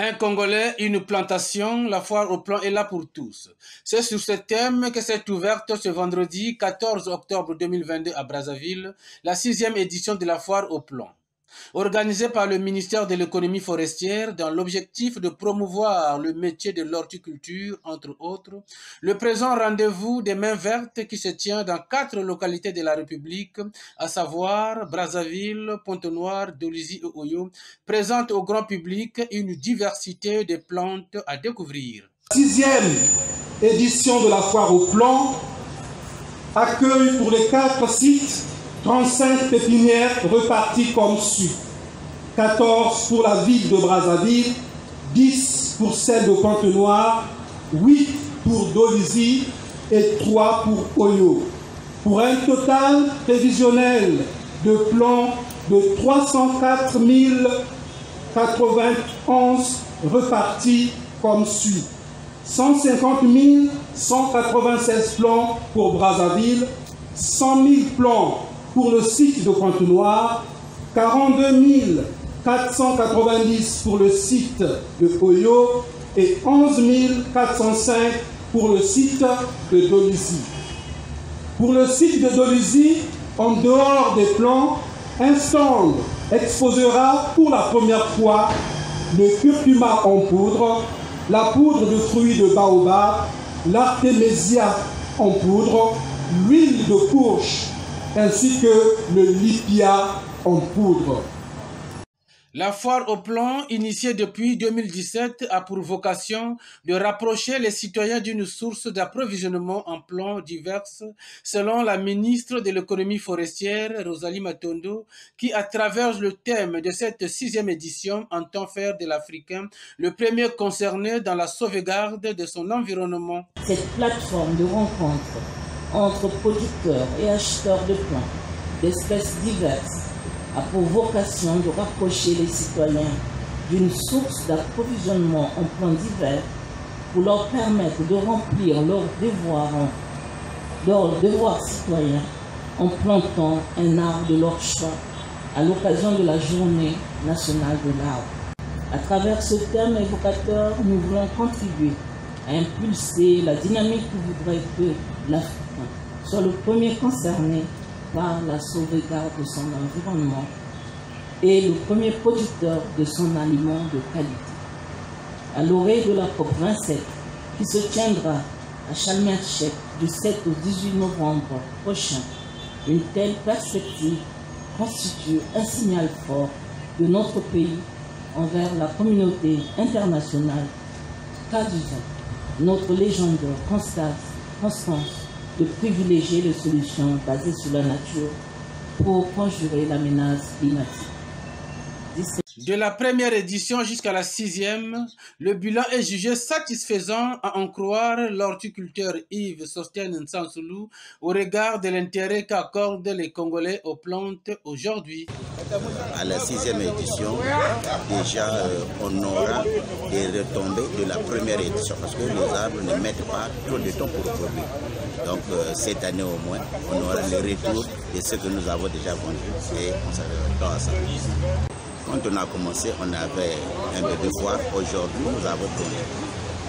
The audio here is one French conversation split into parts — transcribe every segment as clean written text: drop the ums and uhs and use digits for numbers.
Un Congolais, une plantation, la foire au plan est là pour tous. C'est sur ce thème que s'est ouverte ce vendredi 14 octobre 2022 à Brazzaville, la 6e édition de la foire au plan. Organisée par le ministère de l'économie forestière dans l'objectif de promouvoir le métier de l'horticulture, entre autres, le présent rendez-vous des mains vertes qui se tient dans 4 localités de la République, à savoir Brazzaville, Pointe-Noire, Dolisie et Oyo, présente au grand public une diversité de plantes à découvrir. La 6e édition de la foire au plan accueille pour les 4 sites 35 pépinières reparties comme suit. 14 pour la ville de Brazzaville, 10 pour celle de Pointe-Noire, 8 pour Dolisie et 3 pour Oyo. Pour un total prévisionnel de plants de 304 091 repartis comme suit. 150 196 plants pour Brazzaville, 100 000 plants pour le site de Pointe-Noire, 42 490 pour le site de Oyo et 11 405 pour le site de Dolisie. Pour le site de Dolisie, en dehors des plants, un stand exposera pour la première fois le curcuma en poudre, la poudre de fruits de baobab, l'artémisia en poudre, l'huile de courge, ainsi que le lipia en poudre. La foire au plan, initiée depuis 2017, a pour vocation de rapprocher les citoyens d'une source d'approvisionnement en plants diverses, selon la ministre de l'économie forestière, Rosalie Matondo, qui, à travers le thème de cette 6e édition, entend faire de l'Africain le premier concerné dans la sauvegarde de son environnement. Cette plateforme de rencontre entre producteurs et acheteurs de plants d'espèces diverses a pour vocation de rapprocher les citoyens d'une source d'approvisionnement en plants divers pour leur permettre de remplir leurs devoirs citoyens en plantant un arbre de leur choix à l'occasion de la Journée nationale de l'arbre. À travers ce thème évocateur, nous voulons contribuer à impulser la dynamique qui voudrait que l'Africain soit le premier concerné par la sauvegarde de son environnement et le premier producteur de son aliment de qualité. À l'orée de la COP27, qui se tiendra à Sharm el-Sheikh du 7 au 18 novembre prochain, une telle perspective constitue un signal fort de notre pays envers la communauté internationale, traduisant notre légendaire constance de privilégier les solutions basées sur la nature pour conjurer la menace climatique. De la première édition jusqu'à la 6e, le bilan est jugé satisfaisant à en croire l'horticulteur Yves Sosten Nsansoulou au regard de l'intérêt qu'accordent les Congolais aux plantes aujourd'hui. À la 6e édition, déjà on aura des retombées de la première édition parce que les arbres ne mettent pas trop de temps pour reproduire. Donc cette année au moins, on aura le retour de ce que nous avons déjà vendu et on s'arrêtera à ça. Quand on a commencé, on avait un peu de foire. Aujourd'hui, nous avons tourné.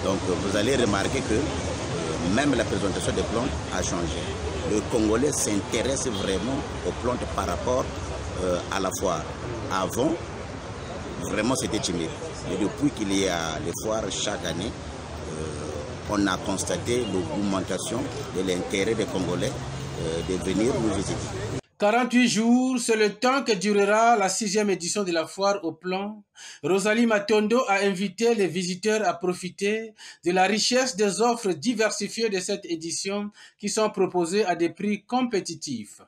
Donc, vous allez remarquer que même la présentation des plantes a changé. Le Congolais s'intéresse vraiment aux plantes par rapport à la foire. Avant, vraiment, c'était timide. Et depuis qu'il y a les foires chaque année, on a constaté l'augmentation de l'intérêt des Congolais de venir nous visiter. 48 jours, c'est le temps que durera la 6e édition de la foire au plan. Rosalie Matondo a invité les visiteurs à profiter de la richesse des offres diversifiées de cette édition qui sont proposées à des prix compétitifs.